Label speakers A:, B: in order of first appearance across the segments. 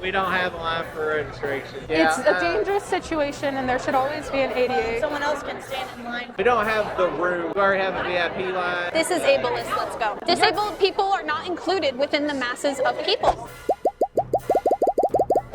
A: We don't have a line for registration.
B: It's a dangerous situation and there should always be an ADA.
C: Someone else can stand in line.
A: We don't have the room. We already have a VIP line.
C: This is ableist, let's go. Disabled people are not included within the masses of people.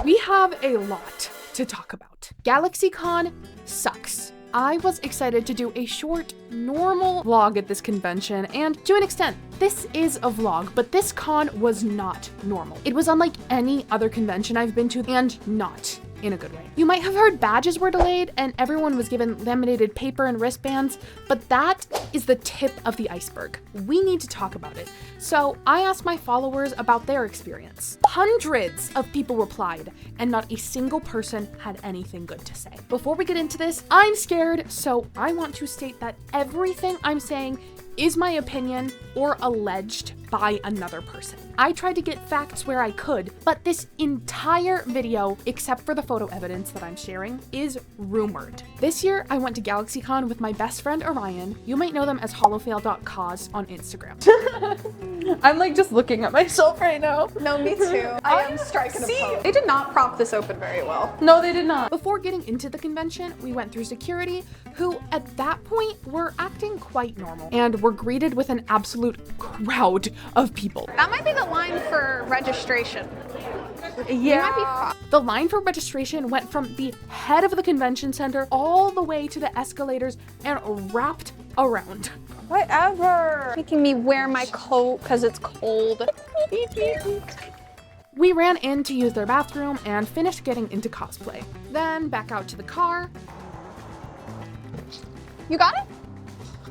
D: We have a lot to talk about. Galaxycon sucks. I was excited to do a short, normal vlog at this convention, and to an extent, this is a vlog, but this con was not normal. It was unlike any other convention I've been to, and not in a good way. You might have heard badges were delayed and everyone was given laminated paper and wristbands, but that is the tip of the iceberg. We need to talk about it. So I asked my followers about their experience. Hundreds of people replied, and not a single person had anything good to say. Before we get into this, I'm scared, so I want to state that everything I'm saying is my opinion or alleged by another person. I tried to get facts where I could, but this entire video, except for the photo evidence that I'm sharing, is rumored. This year, I went to Galaxycon with my best friend Orion. You might know them as holofail.cause on Instagram.
B: I'm like just looking at myself right now.
E: No, me too. I am striking a pose. They did not prop this open very well.
B: No, they did not.
D: Before getting into the convention, we went through security, who at that point were acting quite normal and were greeted with an absolute crowd of people.
E: That might be the line for registration.
B: Yeah.
D: The line for registration went from the head of the convention center all the way to the escalators and wrapped around.
E: Whatever. Making me wear my coat because it's cold.
D: We ran in to use their bathroom and finished getting into cosplay. Then back out to the car.
E: You got it?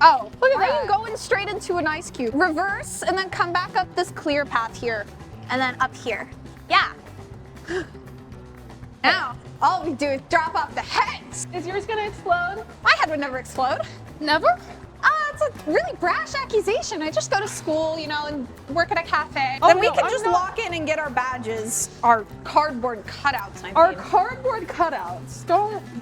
E: Oh, look at that. Are you going straight into an ice cube? Reverse and then come back up this clear path here. And then up here. Yeah. Now, all we do is drop off the heads.
B: Is yours gonna explode?
E: My head would never explode.
B: Never?
E: It's a really brash accusation. I just go to school, you know, and work at a cafe.
B: Oh,
E: then we
B: no,
E: can
B: I'm
E: just
B: not-
E: walk in and get our badges, our cardboard cutouts.
B: Our cardboard cutouts.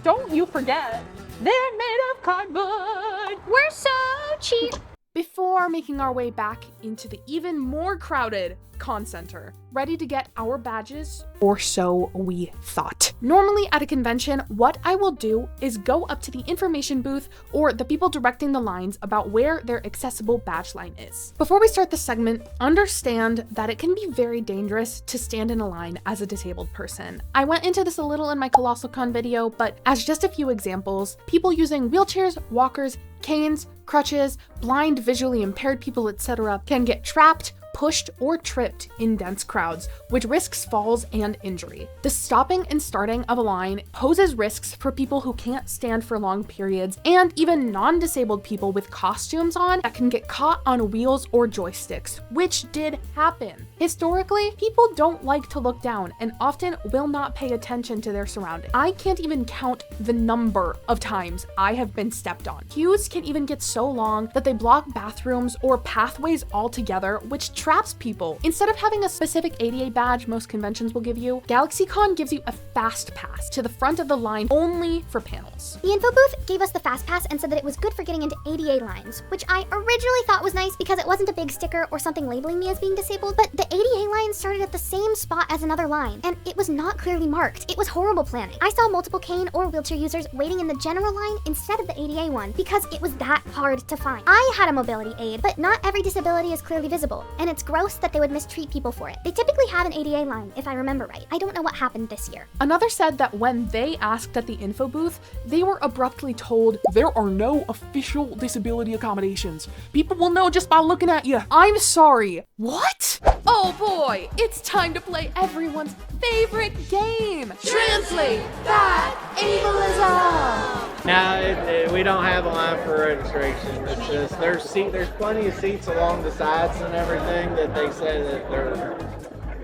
B: Don't you forget. They're made of cardboard.
C: We're so cheap.
D: Before making our way back into the even more crowded con center, ready to get our badges, or so we thought. Normally at a convention, what I will do is go up to the information booth or the people directing the lines about where their accessible badge line is. Before we start the segment, understand that it can be very dangerous to stand in a line as a disabled person. I went into this a little in my Galaxycon video, but as just a few examples, people using wheelchairs, walkers, canes, crutches, blind, visually impaired people, etc. can get trapped, pushed, or tripped in dense crowds, which risks falls and injury. The stopping and starting of a line poses risks for people who can't stand for long periods, and even non-disabled people with costumes on that can get caught on wheels or joysticks, which did happen. Historically, people don't like to look down and often will not pay attention to their surroundings. I can't even count the number of times I have been stepped on. Queues can even get so long that they block bathrooms or pathways altogether, which traps people. Instead of having a specific ADA badge most conventions will give you, Galaxycon gives you a fast pass to the front of the line only for panels.
F: The info booth gave us the fast pass and said that it was good for getting into ADA lines, which I originally thought was nice because it wasn't a big sticker or something labeling me as being disabled, but the ADA line started at the same spot as another line, and it was not clearly marked. It was horrible planning. I saw multiple cane or wheelchair users waiting in the general line instead of the ADA one because it was that hard to find. I had a mobility aid, but not every disability is clearly visible, and it's gross that they would mistreat people for it. They typically have an ADA line, if I remember right. I don't know what happened this year.
D: Another said that when they asked at the info booth, they were abruptly told, "There are no official disability accommodations. People will know just by looking at you." I'm sorry. What? Oh boy, it's time to play everyone's favorite game. Translate that ableism.
A: Now, we don't have a line for registration. It's just, there's plenty of seats along the sides and everything that they say that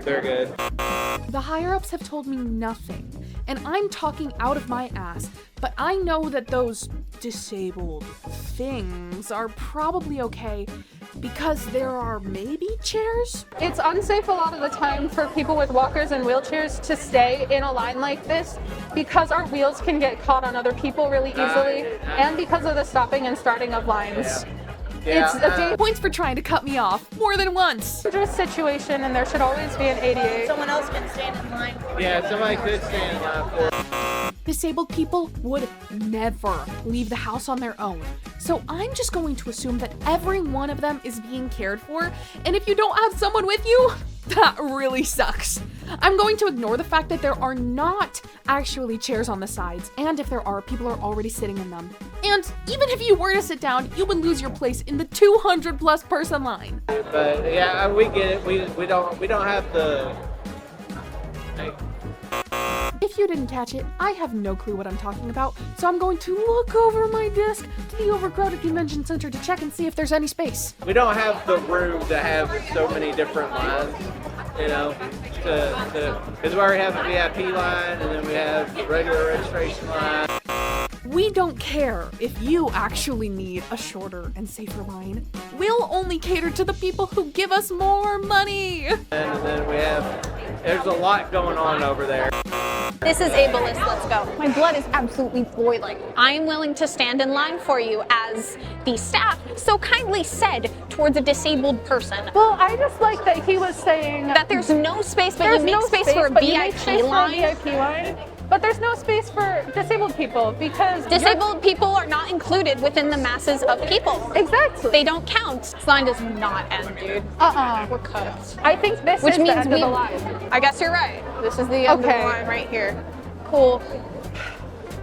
A: they're good.
D: The higher-ups have told me nothing, and I'm talking out of my ass, but I know that those disabled things are probably okay because there are maybe chairs?
B: It's unsafe a lot of the time for people with walkers and wheelchairs to stay in a line like this because our wheels can get caught on other people really easily and because of the stopping and starting of lines.
A: Yeah,
B: It's a
D: Points for trying to cut me off more than once.
B: dangerous situation and there should always be an ADA.
G: Someone else can stand in line.
A: yeah, somebody could stand in line for it.
D: Disabled people would never leave the house on their own. So I'm just going to assume that every one of them is being cared for, and if you don't have someone with you, that really sucks. I'm going to ignore the fact that there are not actually chairs on the sides, and if there are, people are already sitting in them. And even if you were to sit down, you would lose your place in the 200 plus person line.
A: But yeah, we get it. We don't have the. Like,
D: If you didn't catch it, I have no clue what I'm talking about, so I'm going to look over my desk to the overcrowded convention center to check and see if there's any space.
A: we don't have the room to have so many different lines, you know, because we already have a VIP line and then we have the regular registration line.
D: We don't care if you actually need a shorter and safer line. We'll only cater to the people who give us more money.
A: And then there's a lot going on over there.
C: This is ableist, let's go. My blood is absolutely boiling. I am willing to stand in line for you as the staff so kindly said towards a disabled person.
B: Well, I just like that he was saying
C: That there's no space, but
B: there's
C: you make
B: no
C: space for a
B: but you make
C: VIP
B: space for a
C: line.
B: VIP line. But there's no space for disabled people because
C: Disabled people are not included within the masses of people.
B: Exactly.
C: They don't count. This line does not end, dude. We're cut.
B: I think this
C: Which
B: is the
C: means
B: end of the line.
C: I guess you're right. This is the end of the
B: Okay.
C: line right here. Cool.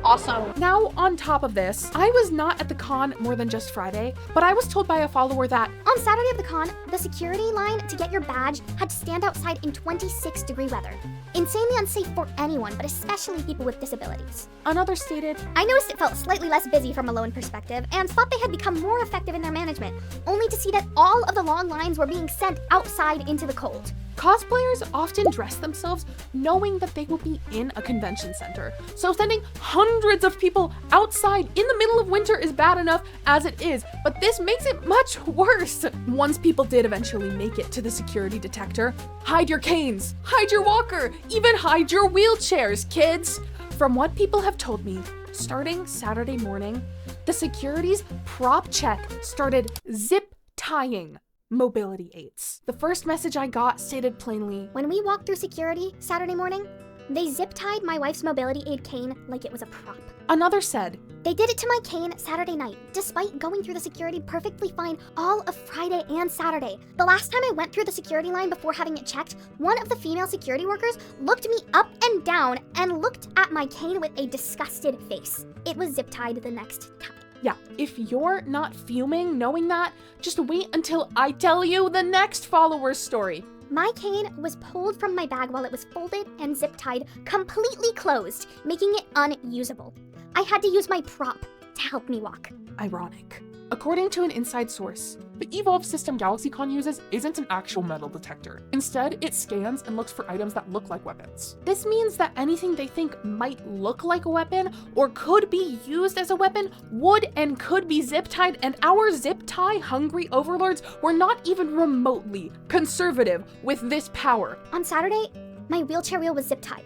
C: Awesome.
D: Now, on top of this, I was not at the con more than just Friday, but I was told by a follower that
F: On Saturday of the con, the security line to get your badge had to stand outside in 26-degree weather. Insanely unsafe for anyone, but especially people with disabilities.
D: another stated,
F: I noticed it felt slightly less busy from a lone perspective and thought they had become more effective in their management, only to see that all of the long lines were being sent outside into the cold.
D: cosplayers often dress themselves knowing that they will be in a convention center. So sending hundreds of people outside in the middle of winter is bad enough as it is, but this makes it much worse. Once people did eventually make it to the security detector, hide your canes, hide your walker, even hide your wheelchairs, kids. From what people have told me, starting Saturday morning, the security's prop check started zip tying mobility aids. The first message I got stated plainly,
F: When we walked through security Saturday morning, they zip-tied my wife's mobility aid cane like it was a prop.
D: another said,
F: They did it to my cane Saturday night, despite going through the security perfectly fine all of Friday and Saturday. The last time I went through the security line before having it checked, one of the female security workers looked me up and down and looked at my cane with a disgusted face. It was zip-tied the next time.
D: yeah, if you're not fuming knowing that, just wait until I tell you the next follower's story.
F: My cane was pulled from my bag while it was folded and zip-tied, completely closed, making it unusable. I had to use my prop to help me walk.
D: Ironic. According to an inside source, the evolved system Galaxycon uses isn't an actual metal detector. Instead, it scans and looks for items that look like weapons. This means that anything they think might look like a weapon or could be used as a weapon would and could be zip-tied, and our zip-tie hungry overlords were not even remotely conservative with this power.
F: On Saturday, my wheelchair wheel was zip-tied,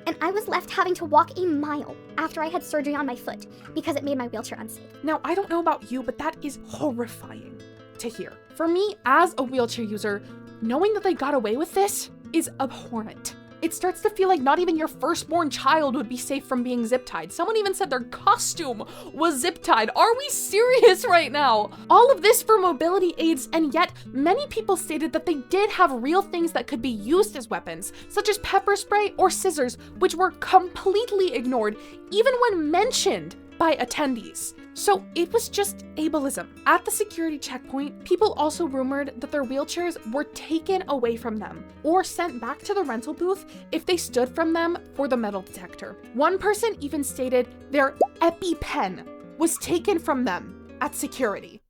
F: and I was left having to walk a mile after I had surgery on my foot because it made my wheelchair unsafe.
D: Now, I don't know about you, but that is horrifying to hear. For me, as a wheelchair user, knowing that they got away with this is abhorrent. It starts to feel like not even your firstborn child would be safe from being zip-tied. Someone even said their costume was zip-tied. Are we serious right now? All of this for mobility aids, and yet many people stated that they did have real things that could be used as weapons, such as pepper spray or scissors, which were completely ignored, even when mentioned by attendees. So it was just ableism. At the security checkpoint, people also rumored that their wheelchairs were taken away from them or sent back to the rental booth if they stood from them for the metal detector. One person even stated their EpiPen was taken from them at security.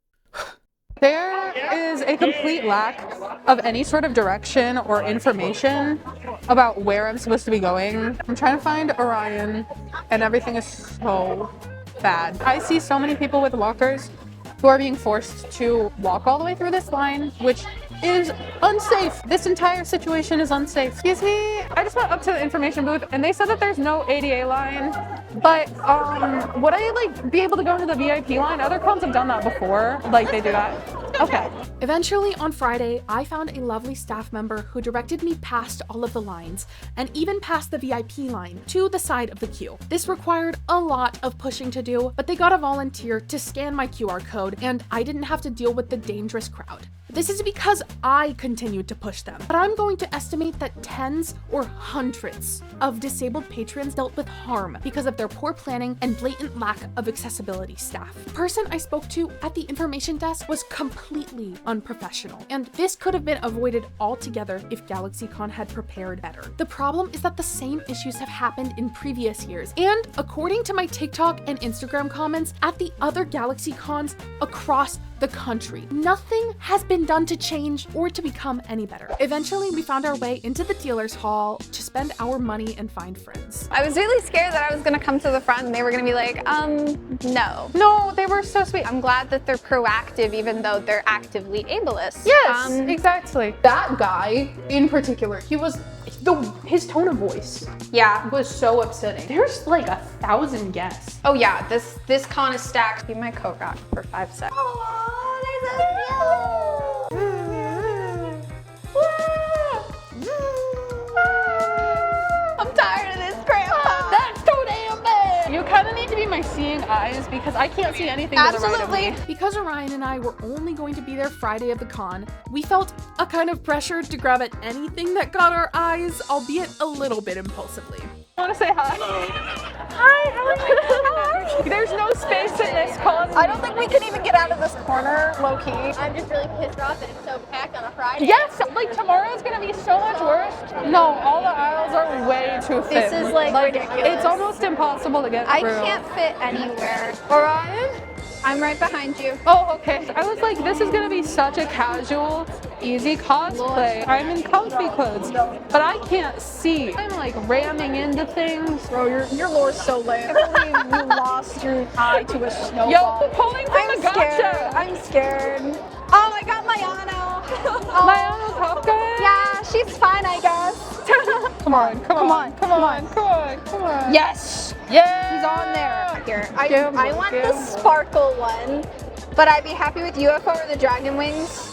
B: There is a complete lack of any sort of direction or information about where I'm supposed to be going. I'm trying to find Orion, and everything is so bad. I see so many people with walkers who are being forced to walk all the way through this line, which is unsafe. This entire situation is unsafe. Excuse me, I just went up to the information booth and they said that there's no ADA line, but would I like be able to go into the VIP line? Other cons have done that before, like they do that. Okay.
D: Eventually, on Friday, I found a lovely staff member who directed me past all of the lines and even past the VIP line to the side of the queue. This required a lot of pushing to do, but they got a volunteer to scan my QR code and I didn't have to deal with the dangerous crowd. This is because I continued to push them, but I'm going to estimate that tens or hundreds of disabled patrons dealt with harm because of their poor planning and blatant lack of accessibility staff. The person I spoke to at the information desk was completely unprofessional, and this could have been avoided altogether if Galaxycon had prepared better. The problem is that the same issues have happened in previous years, and according to my TikTok and Instagram comments at the other Galaxycons across the country, nothing has been done to change or to become any better. Eventually, we found our way into the dealer's hall to spend our money and find friends.
E: I was really scared that I was gonna come to the front and they were gonna be like, no.
B: No, they were so sweet.
E: I'm glad that they're proactive even though they're actively ableist.
B: Yes, exactly. That guy in particular, his tone of voice
E: Yeah.
B: was so upsetting. There's like 1,000 guests.
E: Oh yeah, this con is stacked. Be my co-rock for 5 seconds. I'm tired of this, Grandpa.
B: That's so damn bad. You kind of need to be my seeing eyes because I can't see anything to the right of me.
D: Because Orion and I were only going to be there Friday of the con, we felt a kind of pressure to grab at anything that got our eyes, albeit a little bit impulsively.
B: I want to say hi. Hi, how are you? There's no space in this con.
E: I don't think we can even get out of this corner, low-key.
G: I'm just really pissed off that it's so packed on a Friday.
B: Yes, like tomorrow's gonna be so much worse. No, all the aisles are way too thin.
E: This is like ridiculous.
B: It's almost impossible to get
E: I
B: through.
E: can't fit anywhere.
B: Orion?
E: I'm right behind you.
B: Oh, okay. I was like, this is gonna be such a casual, easy cosplay. I'm in comfy clothes, but I can't see. I'm like ramming into things.
E: Bro, your lore's so lame. I can't believe you lost your eye to a snowball.
B: Yo, pulling from
E: I'm
B: the gotcha.
E: scared. I'm scared. Oh, I got Mayano.
B: Mayano's hot guy?
E: Yeah, she's fine, I guess.
B: Come on.
E: Yes.
B: Yeah.
E: He's on there. Here,
B: Gamble,
E: I want the
B: gamble.
E: sparkle one, but I'd be happy with UFO or the dragon wings.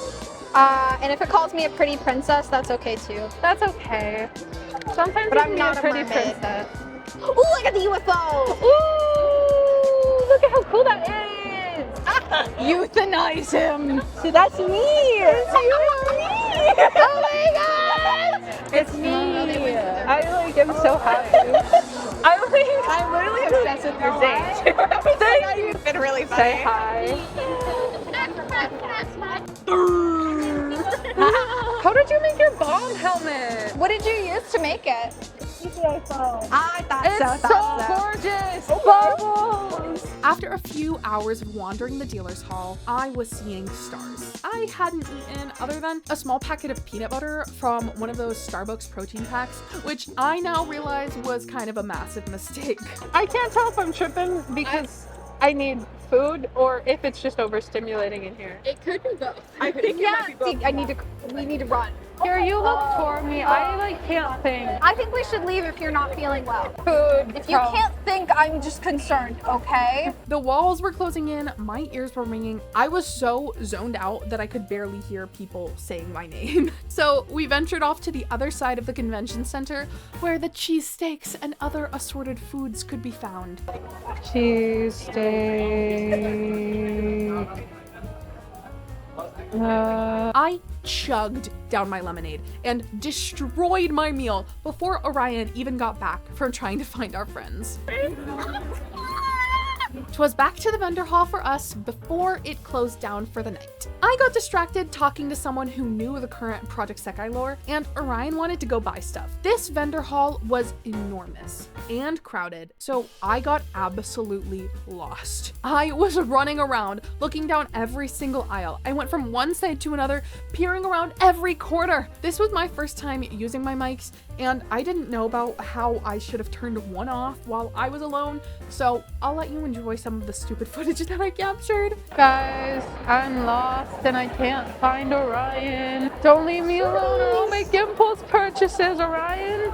E: And if it calls me a pretty princess, that's okay too.
B: That's okay. Sometimes
E: But
B: you
E: I'm
B: can be
E: not
B: a
E: a
B: pretty
E: mermaid.
B: princess.
E: Ooh, look at the UFO!
B: Ooh, look at how cool that is.
E: Euthanize him. See, that's me. It's you. Oh my god.
B: It's me. I like am so happy.
E: I'm literally obsessed with your stage.
B: Thank you.
E: You've been really funny.
B: Say hi. How did you make your bomb helmet?
E: What did you use to make it? I thought
B: It's so gorgeous. Bubbles.
D: After a few hours of wandering the dealer's hall, I was seeing stars. I hadn't eaten other than a small packet of peanut butter from one of those Starbucks protein packs, which I now realize was kind of a massive mistake.
B: I can't tell if I'm tripping because I need food or if it's just overstimulating in here.
G: It could be both.
B: I think
E: we need to run.
B: Here, you look for me. I like can't think.
E: I think we should leave if you're not feeling well.
B: Food.
E: If you can't think, I'm just concerned, okay?
D: The walls were closing in, my ears were ringing. I was so zoned out that I could barely hear people saying my name. So we ventured off to the other side of the convention center where the cheesesteaks and other assorted foods could be found.
B: Cheesesteak.
D: I chugged down my lemonade and destroyed my meal before Orion even got back from trying to find our friends. 'Twas back to the vendor hall for us before it closed down for the night. I got distracted talking to someone who knew the current Project Sekai lore, and Orion wanted to go buy stuff. This vendor hall was enormous, and crowded, so I got absolutely lost. I was running around, looking down every single aisle. I went from one side to another, peering around every corner. This was my first time using my mics, and I didn't know about how I should have turned one off while I was alone, so I'll let you enjoy some of the stupid footage that I captured.
B: Guys, I'm lost and I can't find Orion. Don't leave me alone or I'll make impulse purchases, Orion.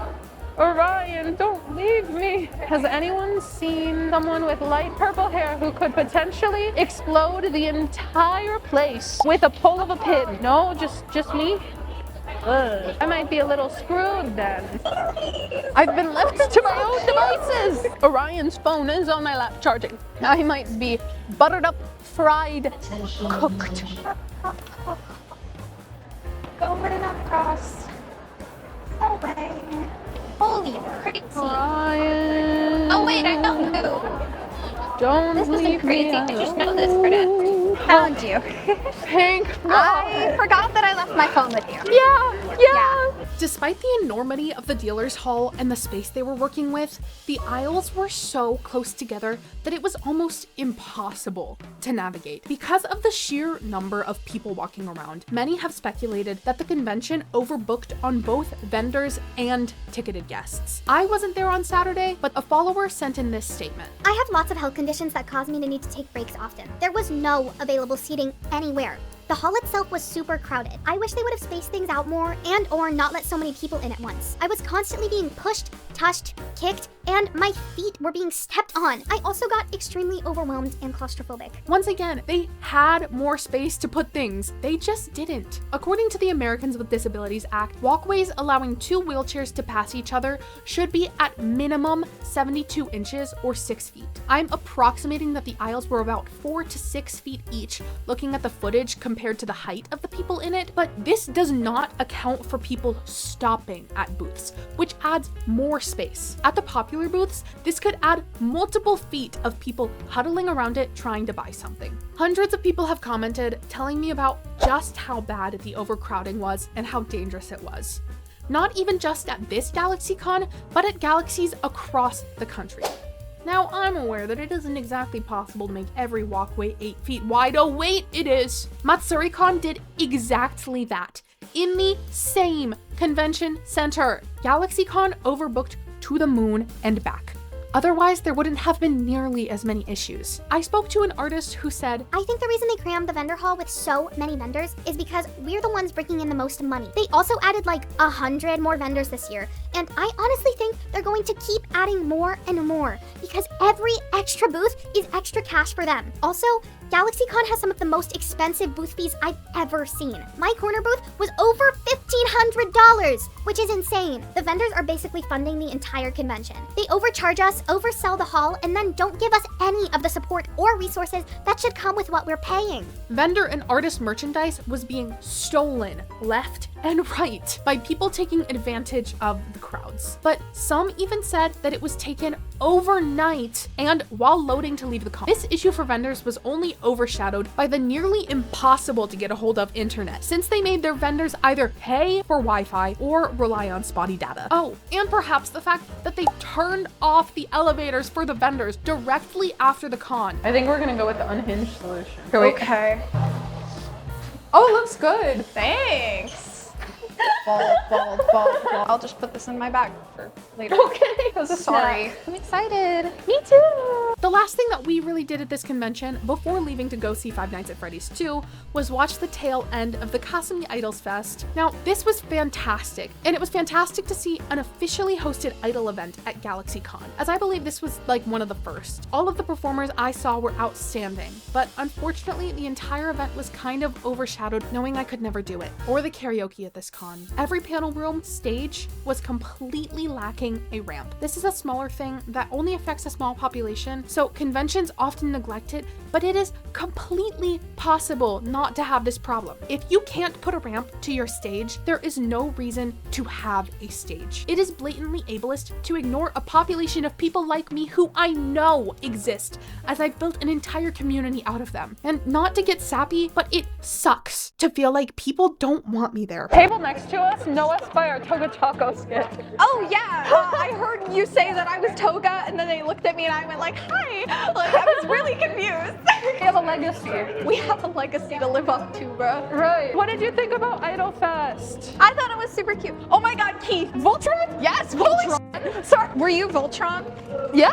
B: Orion, don't leave me. Has anyone seen someone with light purple hair who could potentially explode the entire place with a pull of a pin? No, just me? Ugh. I might be a little screwed then. I've been left to my own devices. Orion's phone is on my lap charging. I might be buttered up, fried, cooked.
E: Going across the way. Holy crazy.
B: Orion.
E: Oh wait, I found who.
B: Don't
E: This
B: leave
E: isn't crazy.
B: me
E: I just know
B: alone.
E: this, Prudence. Found you.
B: Thank
E: I forgot that I left my phone with you.
B: Yeah.
D: Despite the enormity of the dealer's hall and the space they were working with, the aisles were so close together that it was almost impossible to navigate. Because of the sheer number of people walking around, many have speculated that the convention overbooked on both vendors and ticketed guests. I wasn't there on Saturday, but a follower sent in this statement.
F: I have lots of health conditions that cause me to need to take breaks often. There was no available seating anywhere. The hall itself was super crowded. I wish they would have spaced things out more and or not let so many people in at once. I was constantly being pushed, touched, kicked, and my feet were being stepped on. I also got extremely overwhelmed and claustrophobic.
D: Once again, they had more space to put things. They just didn't. According to the Americans with Disabilities Act, walkways allowing two wheelchairs to pass each other should be at minimum 72 inches or 6 feet. I'm approximating that the aisles were about 4 to 6 feet each, looking at the footage compared to the height of the people in it, but this does not account for people stopping at booths, which adds more space. At the popular booths, this could add multiple feet of people huddling around it trying to buy something. Hundreds of people have commented telling me about just how bad the overcrowding was and how dangerous it was. Not even just at this Galaxycon, but at galaxies across the country. Now, I'm aware that it isn't exactly possible to make every walkway 8 feet wide. Oh wait, it is! MatsuriCon did exactly that. In the same convention center. Galaxycon overbooked to the moon and back. Otherwise, there wouldn't have been nearly as many issues. I spoke to an artist who said,
F: I think the reason they crammed the vendor hall with so many vendors is because we're the ones bringing in the most money. They also added like 100 more vendors this year, and I honestly think they're going to keep adding more and more because every extra booth is extra cash for them. Also, Galaxycon has some of the most expensive booth fees I've ever seen. My corner booth was over $1,500, which is insane. The vendors are basically funding the entire convention. They overcharge us, oversell the hall, and then don't give us any of the support or resources that should come with what we're paying.
D: vendor and artist merchandise was being stolen left and right by people taking advantage of the crowds. But some even said that it was taken overnight and while loading to leave the con. This issue for vendors was only overshadowed by the nearly impossible to get a hold of internet, since they made their vendors either pay for Wi-Fi or rely on spotty data. Oh, and perhaps the fact that they turned off the elevators for the vendors directly after the con.
B: I think we're gonna go with the unhinged solution.
E: Okay.
B: Oh, it looks good.
E: Thanks. Bald. I'll just put this in my bag for later.
B: Okay.
E: Sorry.
B: I'm excited. Me too.
D: The last thing that we really did at this convention before leaving to go see Five Nights at Freddy's 2 was watch the tail end of the Kasumi Idols Fest. Now, this was fantastic, and it was fantastic to see an officially hosted idol event at Galaxycon, as I believe this was like one of the first. All of the performers I saw were outstanding, but unfortunately the entire event was kind of overshadowed knowing I could never do it, or the karaoke at this con. Every panel room stage was completely lacking a ramp. This is a smaller thing that only affects a small population, so conventions often neglect it, but it is completely possible not to have this problem. If you can't put a ramp to your stage, there is no reason to have a stage. It is blatantly ableist to ignore a population of people like me who I know exist, as I've built an entire community out of them. And not to get sappy, but it sucks to feel like people don't want me there.
B: Table next to us, know us by our Toga Taco skit.
E: Oh yeah, I heard you say that I was Toga, and then they looked at me and I went like, hi. Like, I was really confused.
B: We have a legacy.
E: We have a legacy to live up to, bro.
B: Right. What did you think about Idolfest?
E: I thought it was super cute. Oh my god, Keith.
B: Voltron?
E: Yes, Voltron. Sorry, were you Voltron?
B: Yeah.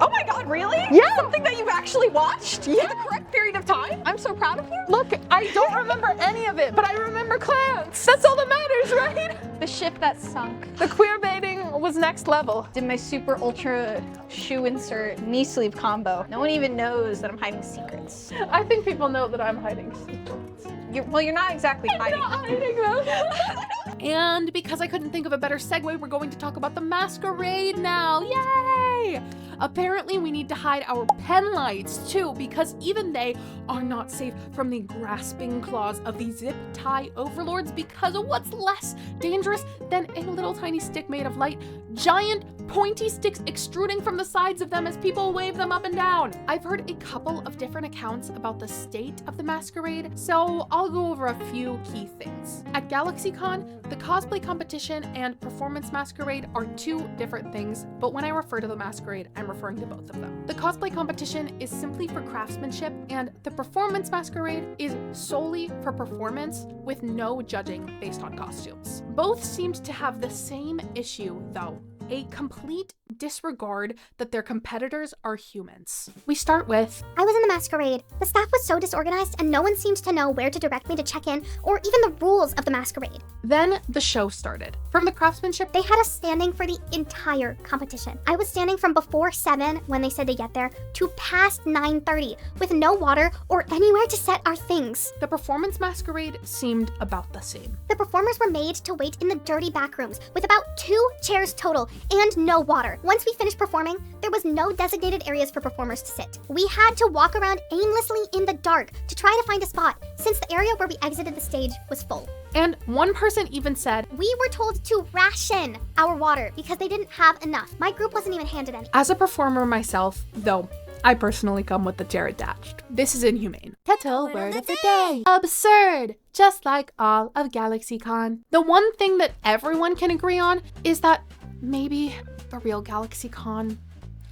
E: Oh my god, really?
B: Yeah.
E: Something that you've actually watched for the correct period of time? I'm so proud of you.
B: Look, I don't remember any of it, but I remember Clance. That's all that matters, right?
E: The ship that sunk.
B: The queer baiting was next level.
E: Did my super ultra shoe insert knee sleeve combo. No one even knows that I'm hiding secrets.
B: I think people know that I'm hiding secrets.
E: You're not exactly hiding.
B: Not hiding them. And because I couldn't think of a better segue, we're going to talk about the masquerade now. Yay! Apparently we need to hide our pen lights too, because even they are not safe from the grasping claws of the zip tie overlords, because of what's less dangerous than a little tiny stick made of light? Giant pointy sticks extruding from the sides of them as people wave them up and down. I've heard a couple of different accounts about the state of the masquerade, so I'll go over a few key things. At Galaxycon, the cosplay competition and performance masquerade are two different things, but when I refer to the masquerade, I'm referring to both of them. The cosplay competition is simply for craftsmanship, and the performance masquerade is solely for performance with no judging based on costumes. Both seemed to have the same issue though: a complete disregard that their competitors are humans. We start with,
F: I was in the masquerade. The staff was so disorganized and no one seemed to know where to direct me to check in or even the rules of the masquerade.
B: then the show started. From the craftsmanship,
F: They had us standing for the entire competition. I was standing from before 7 when they said to get there to past 9:30 with no water or anywhere to set our things.
B: the performance masquerade seemed about the same.
F: The performers were made to wait in the dirty back rooms with about 2 chairs total and no water. Once we finished performing, there was no designated areas for performers to sit. We had to walk around aimlessly in the dark to try to find a spot, since the area where we exited the stage was full.
B: And one person even said,
F: We were told to ration our water because they didn't have enough. My group wasn't even handed any.
B: as a performer myself, though I personally come with the chair attached, this is inhumane. Kettle word of the day. Absurd! Just like all of Galaxycon. The one thing that everyone can agree on is that maybe the real Galaxycon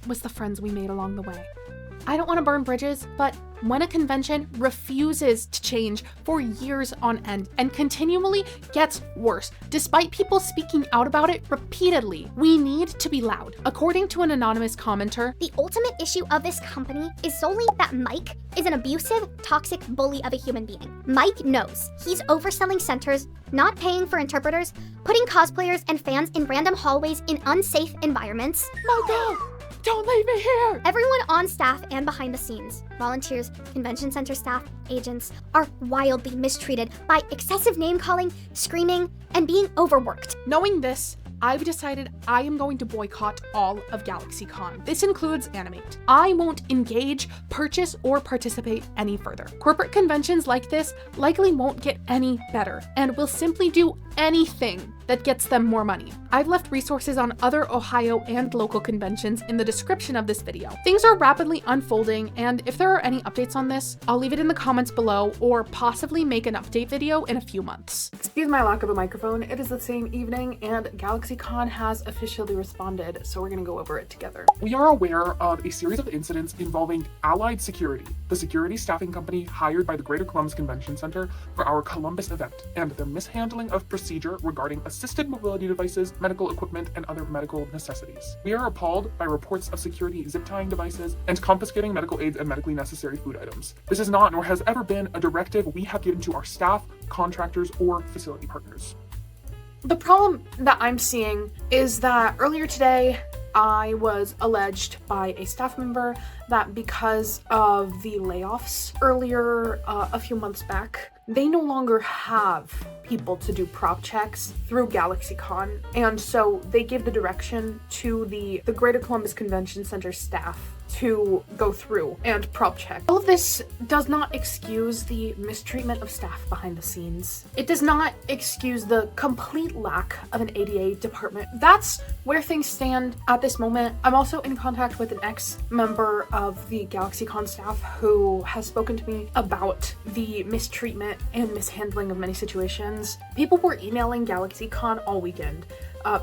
B: was the friends we made along the way. I don't want to burn bridges, but when a convention refuses to change for years on end and continually gets worse, despite people speaking out about it repeatedly, we need to be loud. According to an anonymous commenter,
F: The ultimate issue of this company is solely that Mike is an abusive, toxic bully of a human being. Mike knows he's overselling centers, not paying for interpreters, putting cosplayers and fans in random hallways in unsafe environments.
B: Margot, don't leave me here!
F: Everyone on staff and behind the scenes, volunteers, convention center staff, agents, are wildly mistreated by excessive name calling, screaming, and being overworked.
B: Knowing this, I've decided I am going to boycott all of Galaxycon. This includes Animate. I won't engage, purchase, or participate any further. Corporate conventions like this likely won't get any better and will simply do anything that gets them more money. I've left resources on other Ohio and local conventions in the description of this video. Things are rapidly unfolding, and if there are any updates on this, I'll leave it in the comments below or possibly make an update video in a few months. Excuse my lack of a microphone. It is the same evening and Galaxycon has officially responded, so we're gonna go over it together.
H: We are aware of a series of incidents involving Allied Security, the security staffing company hired by the Greater Columbus Convention Center for our Columbus event, and their mishandling of procedure regarding assisted mobility devices, medical equipment, and other medical necessities. We are appalled by reports of security zip tying devices and confiscating medical aids and medically necessary food items. This is not, nor has ever been, a directive we have given to our staff, contractors, or facility partners.
B: The problem that I'm seeing is that earlier today, I was alleged by a staff member that because of the layoffs earlier a few months back, they no longer have people to do prop checks through Galaxycon, and so they gave the direction to the Greater Columbus Convention Center staff to go through and prop check. All of this does not excuse the mistreatment of staff behind the scenes. It does not excuse the complete lack of an ADA department. That's where things stand at this moment. I'm also in contact with an ex-member of the Galaxycon staff who has spoken to me about the mistreatment and mishandling of many situations. People were emailing Galaxycon all weekend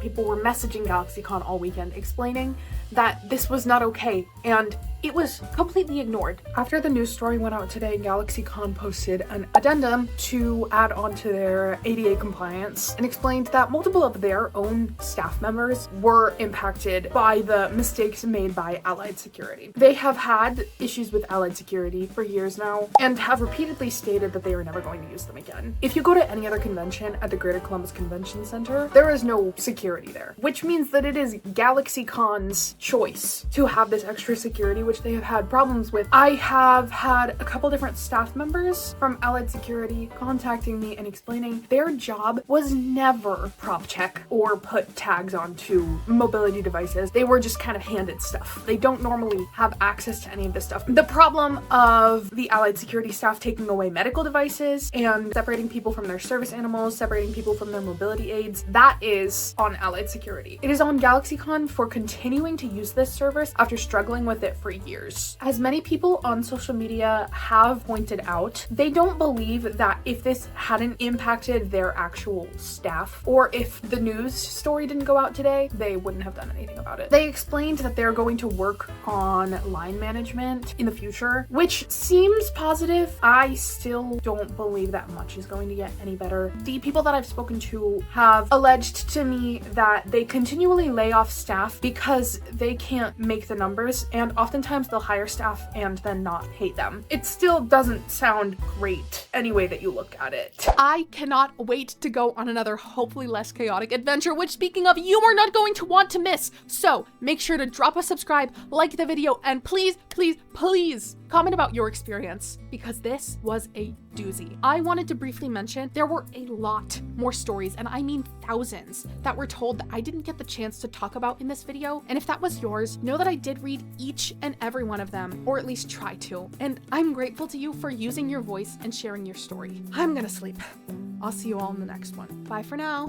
D: people were messaging Galaxycon all weekend explaining that this was not okay, and it was completely ignored. After the news story went out today, Galaxycon posted an addendum to add on to their ADA compliance and explained that multiple of their own staff members were impacted by the mistakes made by Allied Security. They have had issues with Allied Security for years now and have repeatedly stated that they are never going to use them again. If you go to any other convention at the Greater Columbus Convention Center, there is no security there, which means that it is Galaxycon's choice to have this extra security, which they have had problems with. I have had a couple different staff members from Allied Security contacting me and explaining their job was never prop check or put tags onto mobility devices. They were just kind of handed stuff. They don't normally have access to any of this stuff. The problem of the Allied Security staff taking away medical devices and separating people from their service animals, separating people from their mobility aids, that is on Allied Security. It is on Galaxycon for continuing to use this service after struggling with it for years. As many people on social media have pointed out, they don't believe that if this hadn't impacted their actual staff, or if the news story didn't go out today, they wouldn't have done anything about it. They explained that they're going to work on line management in the future, which seems positive. I still don't believe that much is going to get any better. The people that I've spoken to have alleged to me that they continually lay off staff because they can't make the numbers, and oftentimes they'll hire staff and then not pay them. It still doesn't sound great any way that you look at it. I cannot wait to go on another hopefully less chaotic adventure, which, speaking of, you are not going to want to miss. So make sure to drop a subscribe, like the video, and please, please, please comment about your experience, because this was a doozy. I wanted to briefly mention there were a lot more stories, and I mean thousands, that were told that I didn't get the chance to talk about in this video. And if that was yours, know that I did read each and every one of them, or at least try to. And I'm grateful to you for using your voice and sharing your story. I'm gonna sleep. I'll see you all in the next one. Bye for now.